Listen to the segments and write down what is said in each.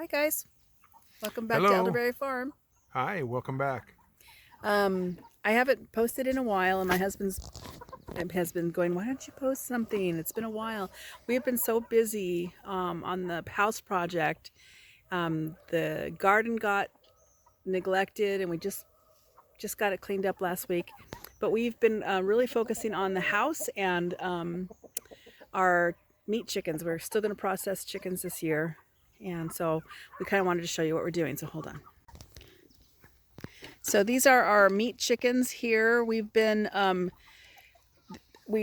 Hi guys, welcome back to Hello. Elderberry Farm. Hi, welcome back. I haven't posted in a while, and my husband has been going, "Why don't you post something? It's been a while." We have been so busy on the house project. The garden got neglected, and we just got it cleaned up last week. But we've been really focusing on the house and our meat chickens. We're still going to process chickens this year, and so we kind of wanted to show you what we're doing. So hold on. So these are our meat chickens here. We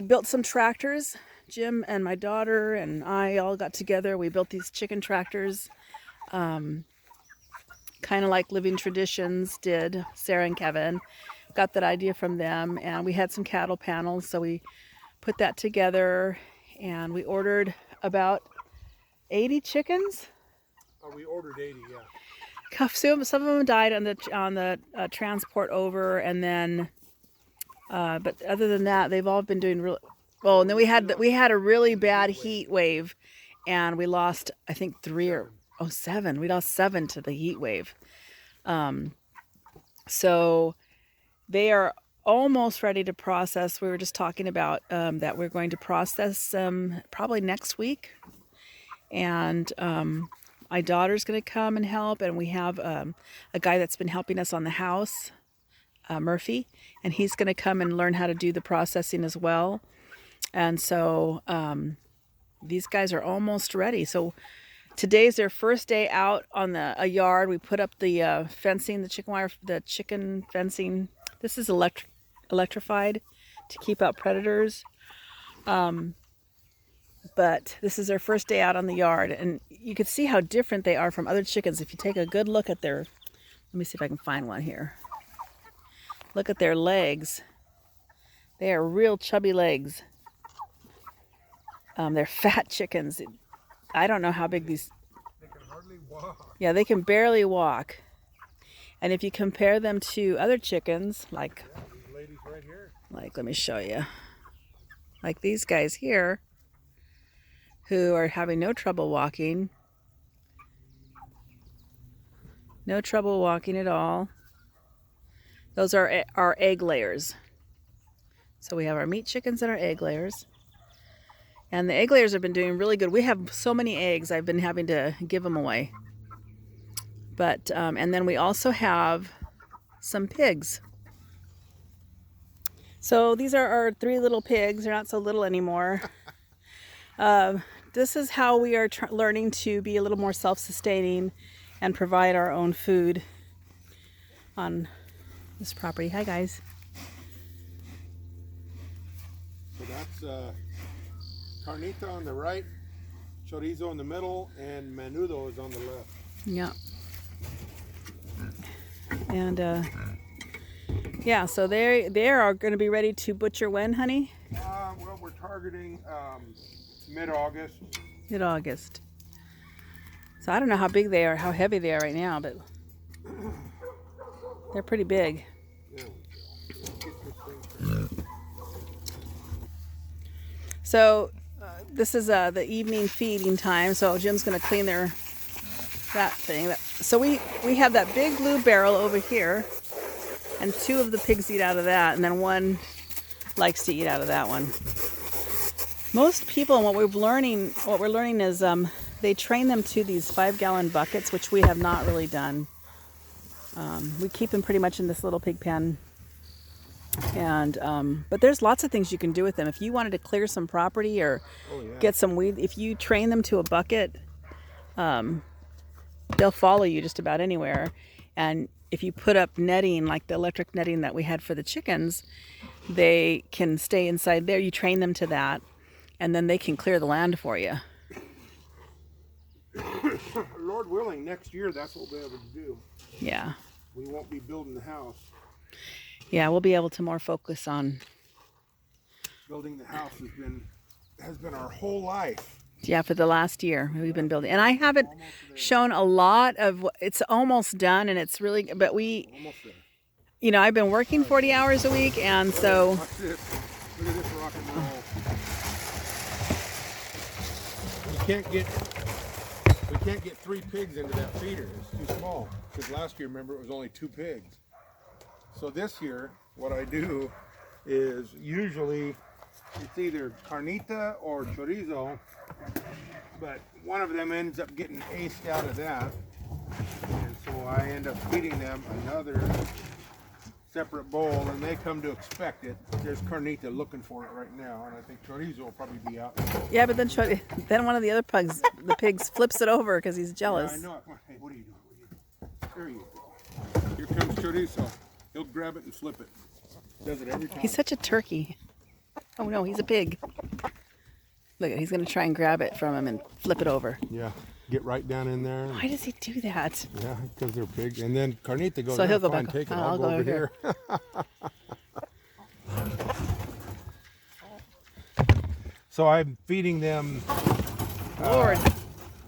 built some tractors. Jim and my daughter and I all got together. We built these chicken tractors, kind of like Living Traditions did. Sarah and Kevin got that idea from them, and we had some cattle panels, so we put that together, and we ordered about 80 chickens. We ordered 80, yeah. Some of them died on the transport over, and then but other than that, they've all been doing real. Oh, and then we had a really bad heat wave, and we lost I think seven. We lost seven to the heat wave. So they are almost ready to process. We were just talking about that we're going to process them probably next week, and my daughter's going to come and help, and we have a guy that's been helping us on the house, Murphy, and he's going to come and learn how to do the processing as well. And so these guys are almost ready. So today's their first day out on a yard. We put up the fencing, the chicken fencing. This is electrified to keep out predators. But this is their first day out on the yard, and you can see how different they are from other chickens. If you take a good look at let me see if I can find one here. Look at their legs. They are real chubby legs. They're fat chickens. I don't know how big these. They can hardly walk. Yeah, they can barely walk. And if you compare them to other chickens, These ladies right here. let me show you. Like these guys here, who are having no trouble walking. No trouble walking at all. Those are our egg layers. So we have our meat chickens and our egg layers. And the egg layers have been doing really good. We have so many eggs, I've been having to give them away. But, and then we also have some pigs. So these are our three little pigs. They're not so little anymore. This is how we are learning to be a little more self-sustaining and provide our own food on this property. Hi, guys. So that's carnita on the right, chorizo in the middle, and menudo is on the left. Yeah. And yeah, so they are going to be ready to butcher when, honey? Well, we're targeting mid-August. Mid-August. So I don't know how big they are, how heavy they are right now, but they're pretty big. There we go. So this is the evening feeding time. So Jim's going to clean that thing. So we have that big blue barrel over here, and two of the pigs eat out of that, and then one likes to eat out of that one. Most people, and what we're learning is they train them to these 5-gallon buckets, which we have not really done. We keep them pretty much in this little pig pen. And but there's lots of things you can do with them. If you wanted to clear some property or get some weed, if you train them to a bucket, they'll follow you just about anywhere. And if you put up netting, like the electric netting that we had for the chickens, they can stay inside there. You train them to that, and then they can clear the land for you. Lord willing, next year that's what we'll be able to do. Yeah. We won't be building the house. Yeah, we'll be able to more focus on Building the house has been our whole life. Yeah, for the last year we've been building, and I haven't shown a lot of. It's almost done, and it's really. But Almost there. I've been working 40 hours a week, and so. Watch this. Look at this rock and roll. You can't get We can't get 3 pigs into that feeder. It's too small. Because last year, remember, it was only 2 pigs. So this year, what I do is usually it's either carnita or chorizo, but one of them ends up getting aced out of that. And so I end up feeding them another separate bowl, and they come to expect it. There's carnita looking for it right now, and I think chorizo will probably be out. Yeah, but then one of the other pigs flips it over because he's jealous. Yeah, I know it. Hey, what are you doing? There you go. Here comes chorizo. He'll grab it and flip it. Does it every time. He's such a turkey. Oh no, he's a pig. Look, he's going to try and grab it from him and flip it over. Yeah, get right down in there. Why does he do that? Yeah, because they're big. And then carnita goes, So he'll go fine, back. take it. I'll I'll go go over over here. So I'm feeding them Lord.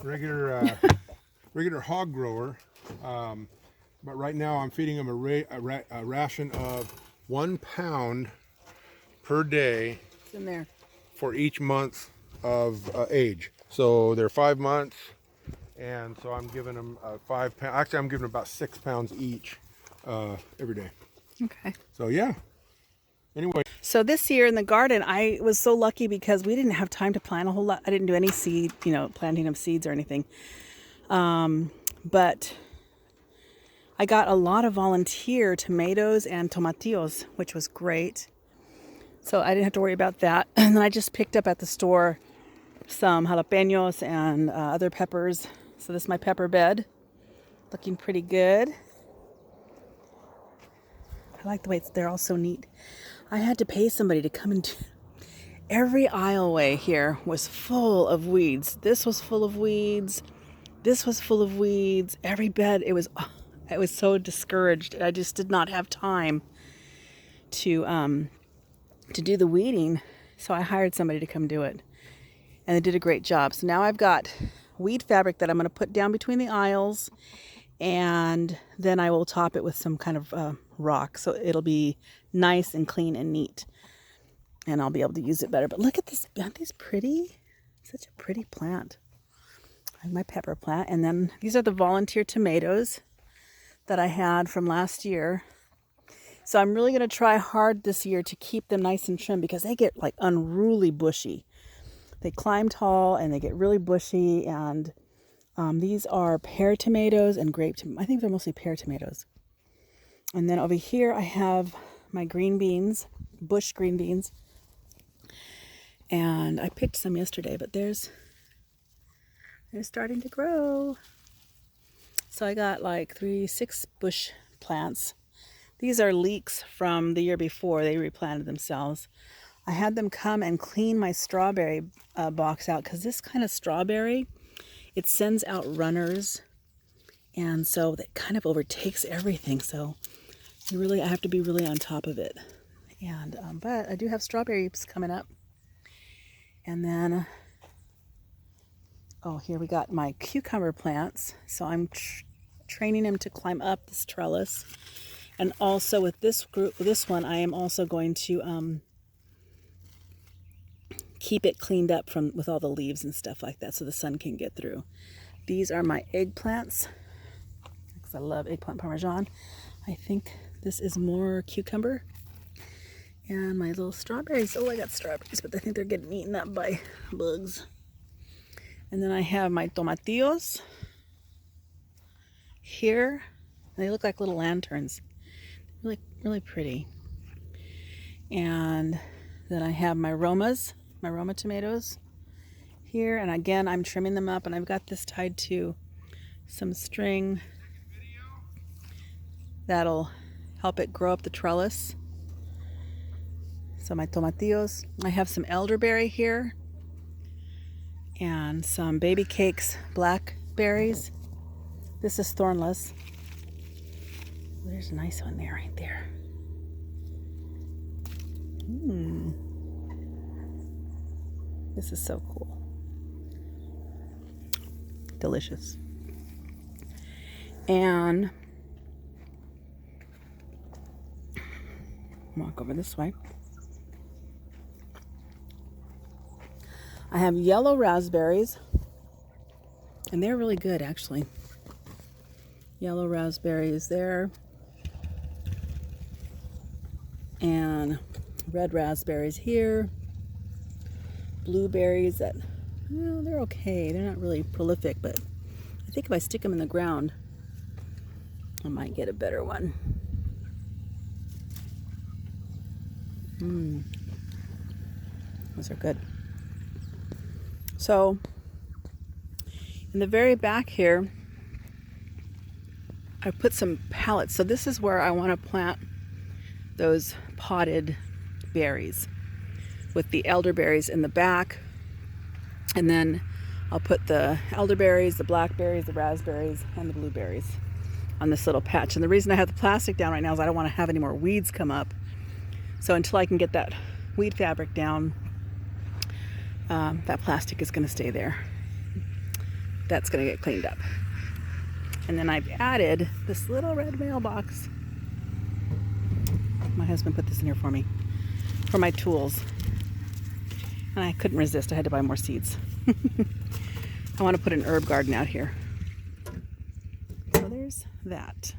regular hog grower. But right now I'm feeding them a ration of 1 pound per day It's in there. for each month of age. So they're 5 months, and so I'm giving them 5 pounds. Actually, I'm giving them about 6 pounds each every day. Okay. So yeah. Anyway, So this year in the garden, I was so lucky because we didn't have time to plant a whole lot. I didn't do any seed, planting of seeds or anything. But I got a lot of volunteer tomatoes and tomatillos, which was great. So I didn't have to worry about that. And then I just picked up at the store some jalapenos and other peppers. So this is my pepper bed. Looking pretty good. I like the way they're all so neat. I had to pay somebody to come and do... Every aisleway here was full of weeds. This was full of weeds. This was full of weeds. Every bed, I was so discouraged. I just did not have time to do the weeding. So I hired somebody to come do it. And they did a great job. So now I've got weed fabric that I'm going to put down between the aisles. And then I will top it with some kind of rock. So it'll be nice and clean and neat. And I'll be able to use it better. But look at this. Aren't these pretty? Such a pretty plant. I have my pepper plant. And then these are the volunteer tomatoes that I had from last year. So I'm really going to try hard this year to keep them nice and trim because they get like unruly bushy. They climb tall and they get really bushy. And these are pear tomatoes and grape tomatoes. I think they're mostly pear tomatoes. And then over here I have my green beans, bush green beans. And I picked some yesterday, but they're starting to grow. So I got like 6 bush plants. These are leeks from the year before. They replanted themselves. I had them come and clean my strawberry box out because this kind of strawberry, it sends out runners. And so that kind of overtakes everything. So I have to be really on top of it. And but I do have strawberries coming up. And then, here we got my cucumber plants. So I'm training them to climb up this trellis. And also with this one, I am also going to keep it cleaned up with all the leaves and stuff like that so the sun can get through. These are my eggplants because I love eggplant parmesan. I think this is more cucumber. And my little strawberries. Oh, I got strawberries, but I think they're getting eaten up by bugs. And then I have my tomatillos here. They look like little lanterns. Really, really pretty. And then I have my Roma tomatoes here. And again, I'm trimming them up, and I've got this tied to some string that'll help it grow up the trellis. So my tomatillos. I have some elderberry here and some baby cakes blackberries. This is thornless. There's a nice one there, right there. This is so cool. Delicious. And walk over this way. I have yellow raspberries And they're really good, actually. Yellow raspberries there. And red raspberries here. Blueberries that, well, they're okay. They're not really prolific, but I think if I stick them in the ground, I might get a better one. Those are good. So, in the very back here, I put some pallets. So this is where I want to plant those potted berries with the elderberries in the back. And then I'll put the elderberries, the blackberries, the raspberries, and the blueberries on this little patch. And the reason I have the plastic down right now is I don't want to have any more weeds come up. So until I can get that weed fabric down, that plastic is going to stay there. That's going to get cleaned up. And then I've added this little red mailbox. My husband put this in here for me, for my tools. And I couldn't resist. I had to buy more seeds. I want to put an herb garden out here. So there's that.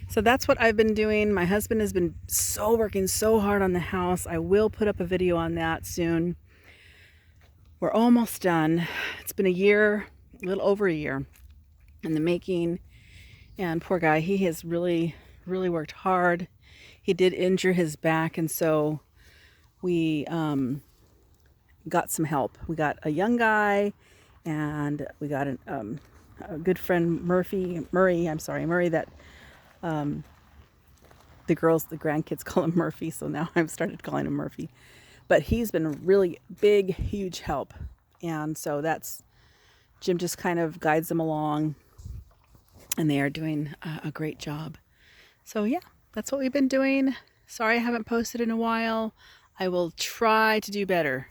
So that's what I've been doing. My husband has been working so hard on the house. I will put up a video on that soon. We're almost done. It's been a year, a little over a year in the making. And poor guy, he has really, really worked hard. He did injure his back, and so we got some help. We got a young guy, and we got a good friend, Murray, that the grandkids call him Murphy, so now I've started calling him Murphy. But he's been a really big, huge help. And so Jim just kind of guides them along, and they are doing a great job. So yeah, that's what we've been doing. Sorry I haven't posted in a while. I will try to do better.